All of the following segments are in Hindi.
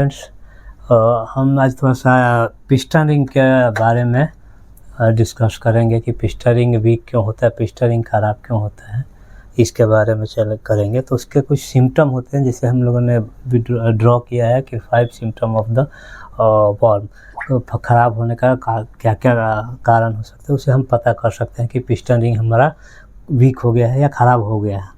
फ्रेंड्स, हम आज थोड़ा सा पिस्टन रिंग के बारे में डिस्कस करेंगे कि पिस्टन रिंग वीक क्यों होता है, पिस्टन रिंग ख़राब क्यों होता है, इसके बारे में करेंगे। तो उसके कुछ सिम्टम होते हैं, जैसे हम लोगों ने ड्रॉ किया है कि 5 सिम्टम ऑफ द वॉल्व। तो ख़राब होने का क्या क्या कारण हो सकते हैं, उसे हम पता कर सकते हैं कि पिस्टन रिंग हमारा वीक हो गया है या ख़राब हो गया है।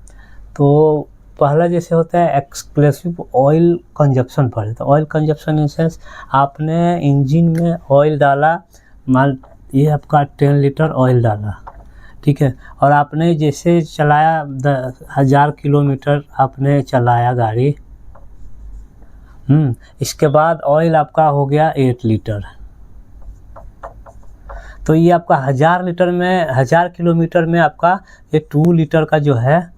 तो पहला जैसे होता है एक्सक्लूसिव ऑयल कंजप्शन बढ़ जाता है। ऑयल कंजप्शन इन सेंस आपने इंजन में ऑयल डाला, मान ये आपका 10 लीटर ऑयल डाला, ठीक है, और आपने जैसे चलाया 1000 किलोमीटर आपने चलाया गाड़ी, इसके बाद ऑयल आपका हो गया 8 लीटर। तो ये आपका 1000 किलोमीटर में आपका ये 2 लीटर का जो है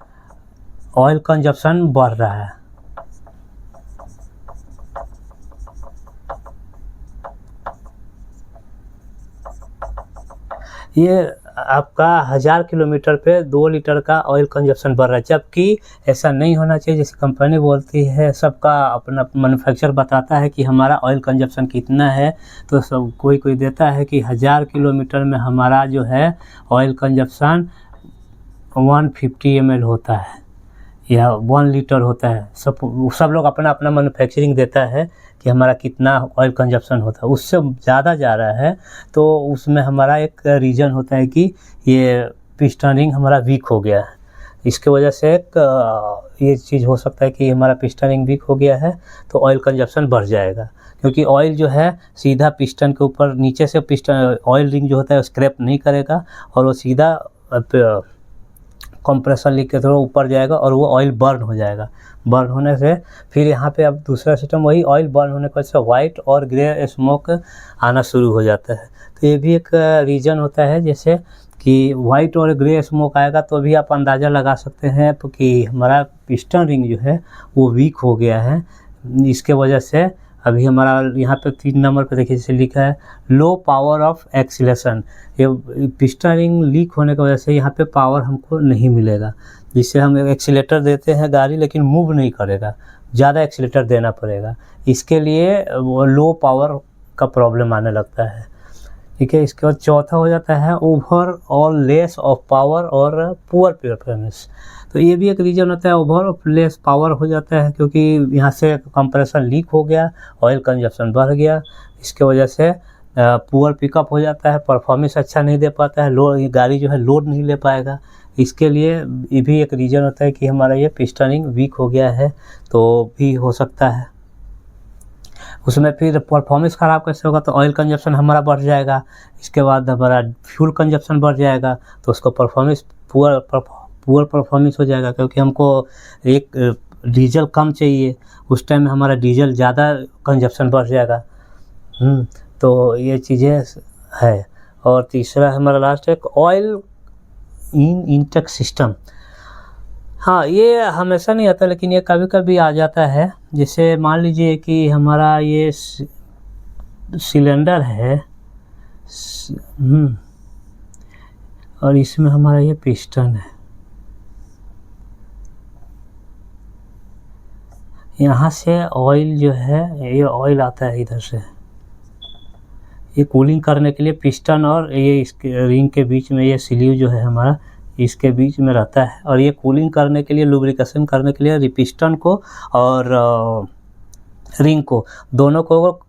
ऑयल कंजप्शन बढ़ रहा है। ये आपका 1000 किलोमीटर पे 2 लीटर का ऑयल कंजप्शन बढ़ रहा है, जबकि ऐसा नहीं होना चाहिए। जैसे कंपनी बोलती है, सबका अपना मैन्युफैक्चर बताता है कि हमारा ऑयल कंजप्शन कितना है, तो सब कोई देता है कि 1000 किलोमीटर में हमारा जो है ऑयल कंजप्शन 150 ml होता है या 1 लीटर होता है। सब लोग अपना अपना मैन्युफैक्चरिंग देता है कि हमारा कितना ऑयल कंजप्शन होता है। उससे ज़्यादा जा रहा है तो उसमें हमारा एक रीज़न होता है कि ये पिस्टन रिंग हमारा वीक हो गया है। इसके वजह से ये चीज़ हो सकता है कि हमारा पिस्टन रिंग वीक हो गया है, तो ऑयल कंजप्शन बढ़ जाएगा, क्योंकि ऑयल जो है सीधा पिस्टन के ऊपर नीचे से पिस्टन ऑयल रिंग जो होता है स्क्रैप नहीं करेगा, और वो सीधा कंप्रेसर लीक के थ्रू ऊपर जाएगा और वो ऑयल बर्न हो जाएगा। बर्न होने से फिर यहाँ पे अब दूसरा सिस्टम, वही ऑयल बर्न होने की वजह से वाइट और ग्रे स्मोक आना शुरू हो जाता है। तो ये भी एक रीज़न होता है, जैसे कि वाइट और ग्रे स्मोक आएगा तो भी आप अंदाज़ा लगा सकते हैं तो कि हमारा पिस्टन रिंग जो है वो वीक हो गया है। इसके वजह से अभी हमारा यहाँ पे 3 नंबर पे देखिए, जैसे लिखा है लो पावर ऑफ एक्सीलरेशन। ये पिस्टन रिंग लीक होने की वजह से यहाँ पे पावर हमको नहीं मिलेगा, जिससे हम एक्सीलेटर देते हैं गाड़ी लेकिन मूव नहीं करेगा, ज़्यादा एक्सीलेटर देना पड़ेगा। इसके लिए वो लो पावर का प्रॉब्लम आने लगता है, ठीक है। इसके बाद चौथा हो जाता है ओवर और लेस ऑफ पावर और पुअर परफॉर्मेंस। तो ये भी एक रीज़न होता है, ओवर और लेस पावर हो जाता है क्योंकि यहाँ से कंप्रेसर लीक हो गया, ऑयल कंजप्शन बढ़ गया। इसके वजह से पुअर पिकअप हो जाता है, परफॉर्मेंस अच्छा नहीं दे पाता है, गाड़ी जो है लोड नहीं ले पाएगा। इसके लिए ये भी एक रीज़न होता है कि हमारा ये पिस्टन रिंग वीक हो गया है, तो भी हो सकता है। उसमें फिर परफॉर्मेंस ख़राब कैसे होगा, तो ऑयल कंजप्शन हमारा बढ़ जाएगा, इसके बाद हमारा फ्यूल कंजप्शन बढ़ जाएगा, तो उसको परफॉर्मेंस पुअर परफॉर्मेंस हो जाएगा, क्योंकि हमको एक डीजल कम चाहिए, उस टाइम में हमारा डीजल ज़्यादा कंजप्शन बढ़ जाएगा। तो ये चीज़ें है। और तीसरा हमारा लास्ट एक ऑयल इनटेक सिस्टम। हाँ, ये हमेशा नहीं आता, लेकिन ये कभी कभी आ जाता है। जैसे मान लीजिए कि हमारा ये सिलेंडर है, और इसमें हमारा ये पिस्टन है। यहाँ से ऑयल जो है, ये ऑयल आता है इधर से, ये कूलिंग करने के लिए पिस्टन और ये इसके रिंग के बीच में ये स्लीव जो है हमारा इसके बीच में रहता है, और ये कूलिंग करने के लिए, लुब्रिकेशन करने के लिए पिस्टन को और रिंग को, दोनों को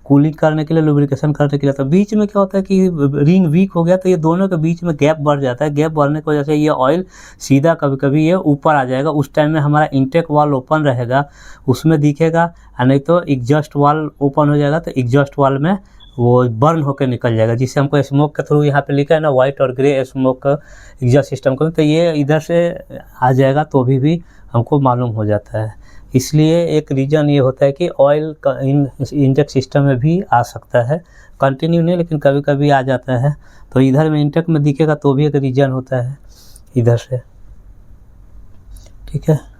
कूलिंग करने के लिए, लुब्रिकेशन करने के लिए। तो बीच में क्या होता है कि रिंग वीक हो गया तो ये दोनों के बीच में गैप बढ़ जाता है। गैप बढ़ने की वजह से ये ऑयल सीधा कभी कभी ये ऊपर आ जाएगा। उस टाइम में हमारा इंटेक वाल्व ओपन रहेगा, उसमें दिखेगा, नहीं तो एग्जॉस्ट वाल्व ओपन हो जाएगा, तो एग्जॉस्ट वाल्व में वो बर्न होकर निकल जाएगा, जिससे हमको स्मोक के थ्रू, यहाँ पे लिखा है ना वाइट और ग्रे स्मोक एग्जॉस्ट सिस्टम को, तो ये इधर से आ जाएगा तो भी हमको मालूम हो जाता है। इसलिए एक रीज़न ये होता है कि ऑयल का इंटेक सिस्टम में भी आ सकता है, कंटिन्यू नहीं लेकिन कभी कभी आ जाता है। तो इधर में इंटेक में दिखेगा तो भी एक रीज़न होता है इधर से, ठीक है।